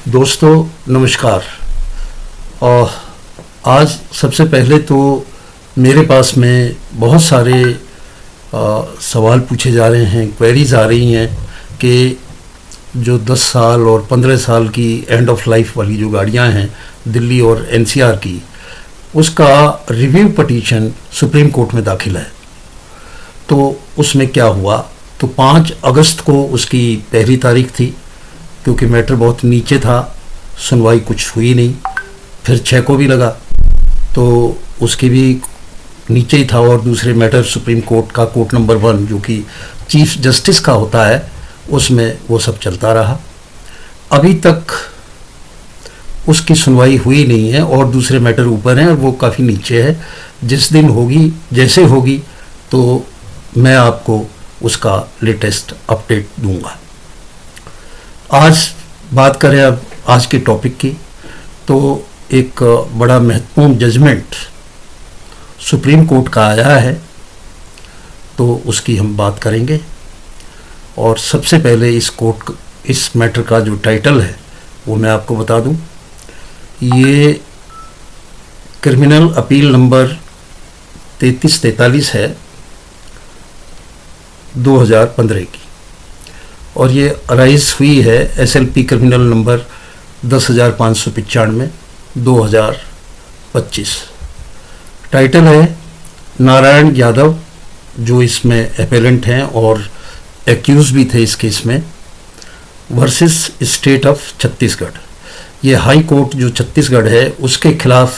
दोस्तों नमस्कार। और आज सबसे पहले तो मेरे पास में बहुत सारे सवाल पूछे जा रहे हैं, क्वेरीज आ रही हैं कि जो 10 साल और 15 साल की एंड ऑफ लाइफ वाली जो गाड़ियां हैं दिल्ली और एनसीआर की, उसका रिव्यू पटिशन सुप्रीम कोर्ट में दाखिल है। तो उसमें क्या हुआ, तो 5 अगस्त को उसकी पहली तारीख थी। क्योंकि मैटर बहुत नीचे था, सुनवाई कुछ हुई नहीं। फिर 6 को भी लगा तो उसकी भी नीचे ही था। और दूसरे मैटर सुप्रीम कोर्ट का कोर्ट नंबर 1 जो कि चीफ जस्टिस का होता है, उसमें वो सब चलता रहा। अभी तक उसकी सुनवाई हुई नहीं है और दूसरे मैटर ऊपर हैं और वो काफ़ी नीचे है। जिस दिन होगी, जैसे होगी, तो मैं आपको उसका लेटेस्ट अपडेट दूंगा। आज बात करें अब आज के टॉपिक की, तो एक बड़ा महत्वपूर्ण जजमेंट सुप्रीम कोर्ट का आया है, तो उसकी हम बात करेंगे। और सबसे पहले इस मैटर का जो टाइटल है वो मैं आपको बता दूं। ये क्रिमिनल अपील नंबर 3343 है 2015 की, और ये अराइज हुई है SLP क्रिमिनल नंबर 10,595 2025। टाइटल है नारायण यादव, जो इसमें एपेलेंट हैं और एक्यूज भी थे इस केस में, वर्सेस स्टेट ऑफ छत्तीसगढ़। ये हाई कोर्ट जो छत्तीसगढ़ है उसके खिलाफ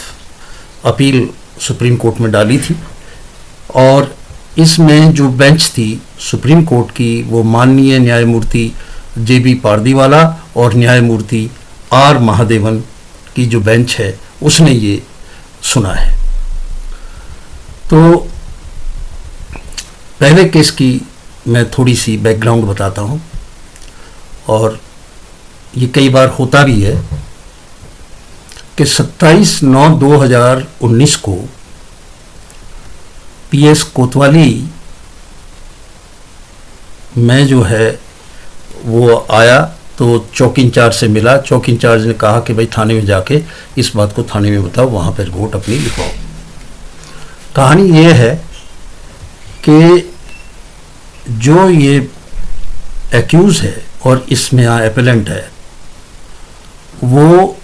अपील सुप्रीम कोर्ट में डाली थी। और इसमें जो बेंच थी सुप्रीम कोर्ट की, वो माननीय न्यायमूर्ति JB पारदीवाला और न्यायमूर्ति R महादेवन की जो बेंच है, उसने ये सुना है। तो पहले केस की मैं थोड़ी सी बैकग्राउंड बताता हूँ। और ये कई बार होता भी है कि 27/9/2019 को PS कोतवाली में जो है वो आया, तो चौकी इंचार्ज से मिला। चौकी इंचार्ज ने कहा कि भाई थाने में जाके इस बात को थाने में बताओ, वहाँ पर रिपोर्ट अपनी लिखवाओ। कहानी ये है कि जो ये एक्यूज है और इसमें एपेलेंट है, वो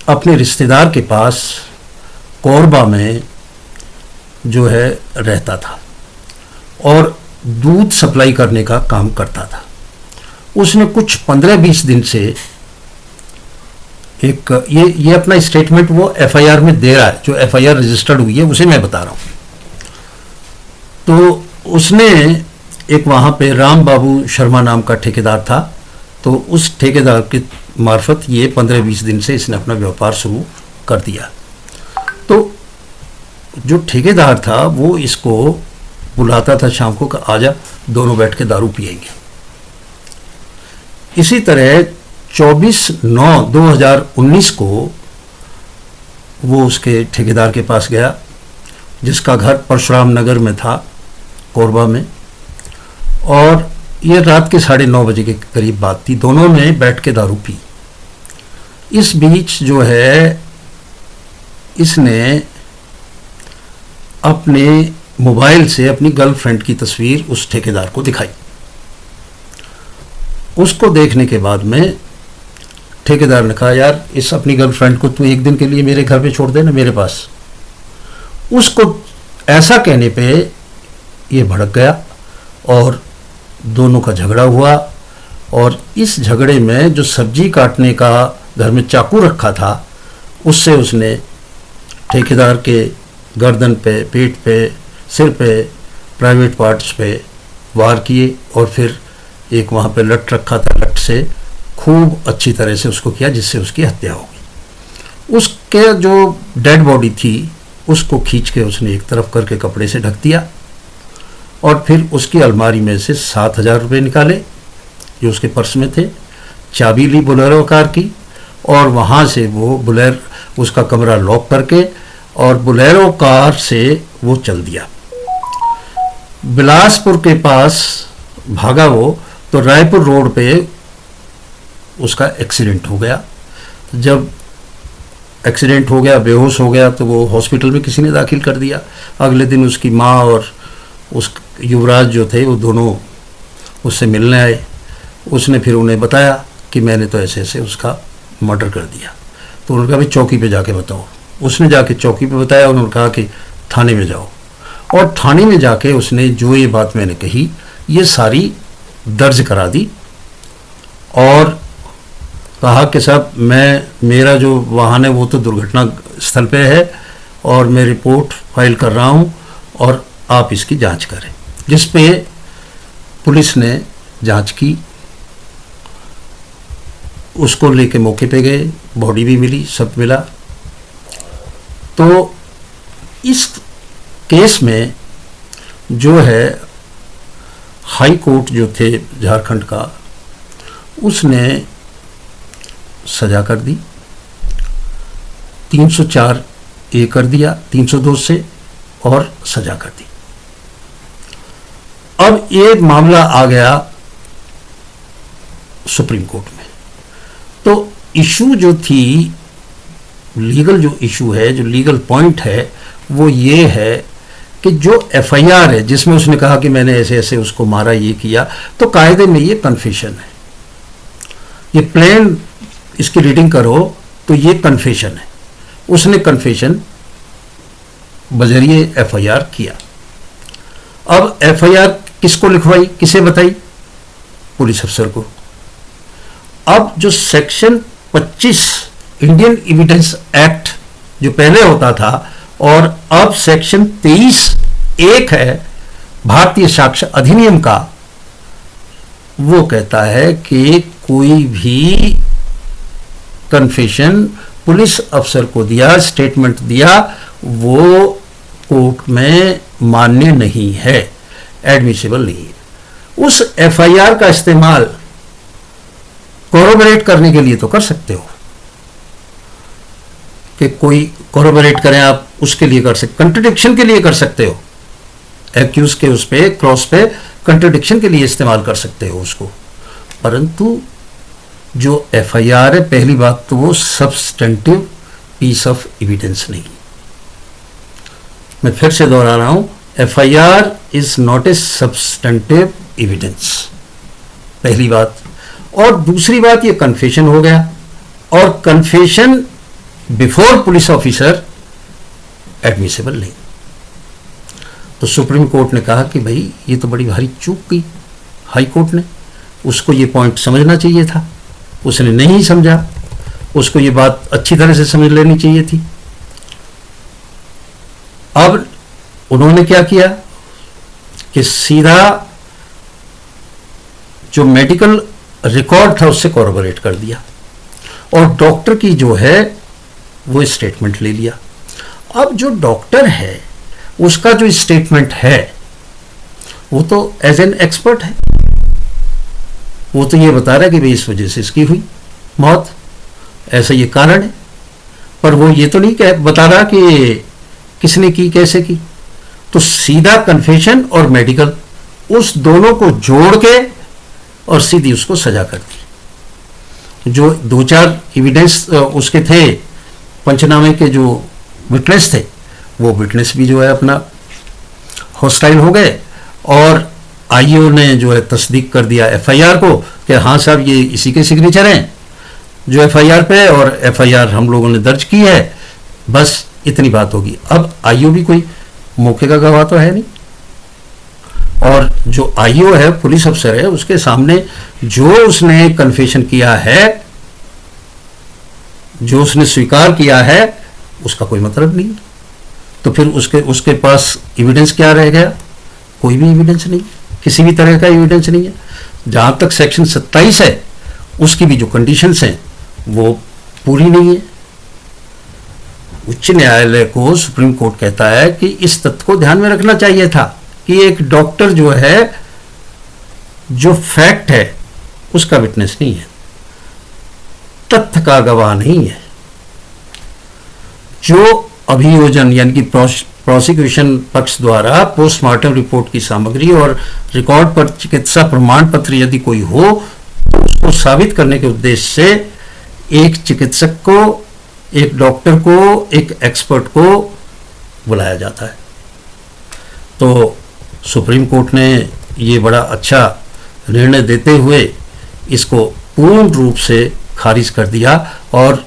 अपने रिश्तेदार के पास कोरबा में जो है रहता था और दूध सप्लाई करने का काम करता था। उसने कुछ 15-20 दिन से एक ये अपना स्टेटमेंट वो FIR में दे रहा है, जो FIR रजिस्टर्ड हुई है उसे मैं बता रहा हूँ। तो उसने एक वहाँ पे राम बाबू शर्मा नाम का ठेकेदार था, तो उस ठेकेदार के मार्फत ये 15-20 दिन से इसने अपना व्यापार शुरू कर दिया। तो जो ठेकेदार था वो इसको बुलाता था शाम को कि आजा, दोनों बैठ के दारू पिएंगे। इसी तरह 24/9/2019 को वो उसके ठेकेदार के पास गया, जिसका घर परशुराम नगर में था, कोरबा में। और ये रात के 9:30 बजे के करीब बात थी। दोनों ने बैठ के दारू पी। इस बीच जो है इसने अपने मोबाइल से अपनी गर्लफ्रेंड की तस्वीर उस ठेकेदार को दिखाई। उसको देखने के बाद में ठेकेदार ने कहा, यार इस अपनी गर्लफ्रेंड को तू एक दिन के लिए मेरे घर पे छोड़ देना, मेरे पास। उसको ऐसा कहने पे ये भड़क गया और दोनों का झगड़ा हुआ। और इस झगड़े में जो सब्जी काटने का घर में चाकू रखा था, उससे उसने ठेकेदार के गर्दन पे, पेट पे, सिर पे, प्राइवेट पार्ट्स पे वार किए। और फिर एक वहाँ पे लट रखा था, लट से खूब अच्छी तरह से उसको किया, जिससे उसकी हत्या हो गई। उसके जो डेड बॉडी थी उसको खींच के उसने एक तरफ करके कपड़े से ढक दिया। और फिर उसकी अलमारी में से 7,000 रुपये निकाले जो उसके पर्स में थे, चाबी ली बोलेरो कार की, और वहाँ से वो उसका कमरा लॉक करके और बोलेरो कार से वो चल दिया। बिलासपुर के पास भागा वो, तो रायपुर रोड पे उसका एक्सीडेंट हो गया। जब एक्सीडेंट हो गया, बेहोश हो गया, तो वो हॉस्पिटल में किसी ने दाखिल कर दिया। अगले दिन उसकी माँ और उस युवराज जो थे वो दोनों उससे मिलने आए। उसने फिर उन्हें बताया कि मैंने तो ऐसे ऐसे उसका मर्डर कर दिया। तो उन्होंने कहा भाई चौकी पे जाके बताओ। उसने जाके चौकी पे बताया। उन्होंने कहा कि थाने में जाओ, और थाने में जाके उसने जो ये बात मैंने कही ये सारी दर्ज करा दी और कहा कि साहब मेरा जो वाहन है वो तो दुर्घटना स्थल पे है और मैं रिपोर्ट फाइल कर रहा हूँ और आप इसकी जांच करें। जिस पे पुलिस ने जांच की, उसको लेके मौके पे गए, बॉडी भी मिली, सब मिला। तो इस केस में जो है हाई कोर्ट जो थे झारखंड का, उसने सजा कर दी, 304 ए कर दिया 302 से, और सजा कर दी। अब ये मामला आ गया सुप्रीम कोर्ट में। तो इशू जो थी, लीगल जो इशू है, जो लीगल पॉइंट है, वो ये है कि जो एफआईआर है जिसमें उसने कहा कि मैंने ऐसे ऐसे उसको मारा, ये किया, तो कायदे में ये कन्फेशन है। ये प्लेन इसकी रीडिंग करो तो ये कन्फेशन है। उसने कन्फेशन बजरिए एफआईआर किया। अब एफआईआर किसको लिखवाई, किसे बताई? पुलिस अफसर को। अब जो सेक्शन 25 इंडियन एविडेंस एक्ट जो पहले होता था और अब सेक्शन 23(1) है भारतीय साक्ष्य अधिनियम का, वो कहता है कि कोई भी कन्फेशन पुलिस अफसर को दिया, स्टेटमेंट दिया, वो कोर्ट में मान्य नहीं है, एडमिसिबल नहीं है। उस एफआईआर का इस्तेमाल कोरोबरेट करने के लिए तो कर सकते हो कि कोई कोरोबरेट करें, आप उसके लिए कर सकते, कंट्रडिक्शन के लिए कर सकते हो, एक्यूज के उस पे क्रॉस पे कंट्रडिक्शन के लिए इस्तेमाल कर सकते हो उसको। परंतु जो एफआईआर है, पहली बात तो वो सब्सटेंटिव पीस ऑफ एविडेंस नहीं। मैं फिर से दोहरा रहा हूं, FIR is not a substantive evidence, पहली बात। और दूसरी बात, ये कन्फेशन हो गया, और confession before police officer admissible नहीं। तो सुप्रीम कोर्ट ने कहा कि भाई ये तो बड़ी भारी चूक की हाई कोर्ट ने, उसको ये पॉइंट समझना चाहिए था, उसने नहीं समझा, उसको ये बात अच्छी तरह से समझ लेनी चाहिए थी। अब उन्होंने क्या किया कि सीधा जो मेडिकल रिकॉर्ड था उससे कोरोबरेट कर दिया, और डॉक्टर की जो है वो स्टेटमेंट ले लिया। अब जो डॉक्टर है उसका जो स्टेटमेंट है वो तो एज एन एक्सपर्ट है, वो तो ये बता रहा है कि भाई इस वजह से इसकी हुई मौत, ऐसा ये कारण है, पर वो ये तो नहीं बता रहा कि किसने की, कैसे की। तो सीधा कन्फेशन और मेडिकल, उस दोनों को जोड़ के और सीधी उसको सजा कर दी। जो 2-4 एविडेंस उसके थे, पंचनामे के जो विटनेस थे, वो विटनेस भी जो है अपना हॉस्टाइल हो गए, और आईओ ने जो है तस्दीक कर दिया एफआईआर को कि हाँ साहब ये इसी के सिग्नेचर हैं जो एफआईआर पे, और एफआईआर हम लोगों ने दर्ज की है, बस इतनी बात होगी। अब आईओ भी कोई मौके का गवाह तो है नहीं, और जो आईओ है, पुलिस अफसर है, उसके सामने जो उसने कन्फेशन किया है, जो उसने स्वीकार किया है, उसका कोई मतलब नहीं। तो फिर उसके पास एविडेंस क्या रह गया? कोई भी एविडेंस नहीं, किसी भी तरह का एविडेंस नहीं है। जहां तक सेक्शन 27 है, उसकी भी जो कंडीशंस हैं वो पूरी नहीं है। उच्च न्यायालय को सुप्रीम कोर्ट कहता है कि इस तथ्य को ध्यान में रखना चाहिए था कि एक डॉक्टर जो है, जो फैक्ट है उसका विटनेस नहीं है, तथ्य का गवाह नहीं है। जो अभियोजन यानी कि प्रोसिक्यूशन पक्ष द्वारा पोस्टमार्टम रिपोर्ट की सामग्री और रिकॉर्ड पर चिकित्सा प्रमाण पत्र यदि कोई हो, तो उसको साबित करने के उद्देश्य से एक चिकित्सक को, एक डॉक्टर को, एक एक्सपर्ट को बुलाया जाता है। तो सुप्रीम कोर्ट ने ये बड़ा अच्छा निर्णय देते हुए इसको पूर्ण रूप से खारिज कर दिया और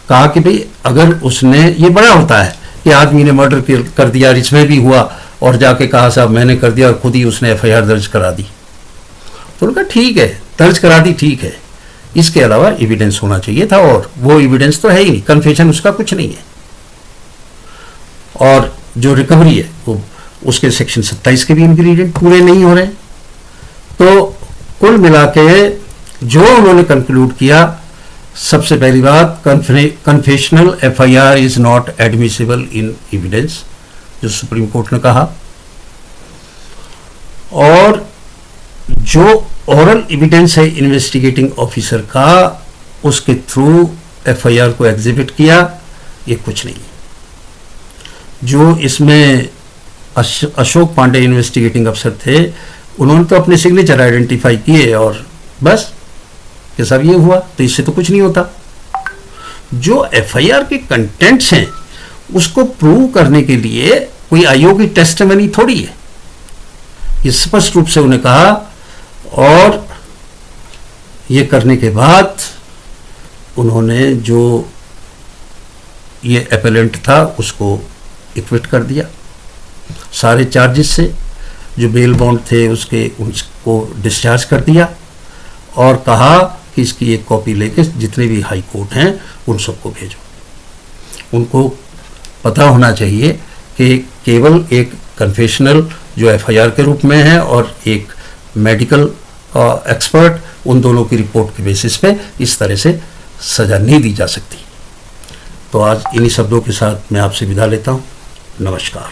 कहा कि भाई अगर उसने, ये बड़ा होता है कि आदमी ने मर्डर कर दिया, इसमें भी हुआ और जाके कहा साहब मैंने कर दिया और खुद ही उसने एफआईआर दर्ज करा दी। तो उन्होंने कहा ठीक है, दर्ज करा दी, ठीक है, इसके अलावा एविडेंस होना चाहिए था और वो एविडेंस तो है ही नहीं, कन्फेशन उसका कुछ नहीं है। और जो रिकवरी है वो उसके सेक्शन 27 के भी इंग्रेडिएंट पूरे नहीं हो रहे। तो कुल मिला के जो उन्होंने कंक्लूड किया, सबसे पहली बात, confessional FIR is not admissible in evidence, जो सुप्रीम कोर्ट ने कहा। और जो ओरल एविडेंस है इन्वेस्टिगेटिंग ऑफिसर का, उसके थ्रू एफआईआर को एग्जिबिट किया, ये कुछ नहीं। जो इसमें अशोक पांडे इन्वेस्टिगेटिंग अफसर थे, उन्होंने तो अपने सिग्नेचर आइडेंटिफाई किए और बस कि सब ये हुआ, तो इससे तो कुछ नहीं होता। जो एफआईआर के कंटेंट्स हैं उसको प्रूव करने के लिए कोई आयोग की टेस्टिमनी थोड़ी है, ये स्पष्ट रूप से उन्हें कहा। और ये करने के बाद उन्होंने जो ये एपेलेंट था उसको एक्विट कर दिया सारे चार्जेस से, जो बेल बॉन्ड थे उसको डिस्चार्ज कर दिया और कहा कि इसकी एक कॉपी लेके जितने भी हाई कोर्ट हैं उन सबको भेजो। उनको पता होना चाहिए कि केवल एक कन्फेशनल जो एफआईआर के रूप में है और एक मेडिकल एक्सपर्ट, उन दोनों की रिपोर्ट के बेसिस पे इस तरह से सज़ा नहीं दी जा सकती। तो आज इन्हीं शब्दों के साथ मैं आपसे विदा लेता हूँ। नमस्कार।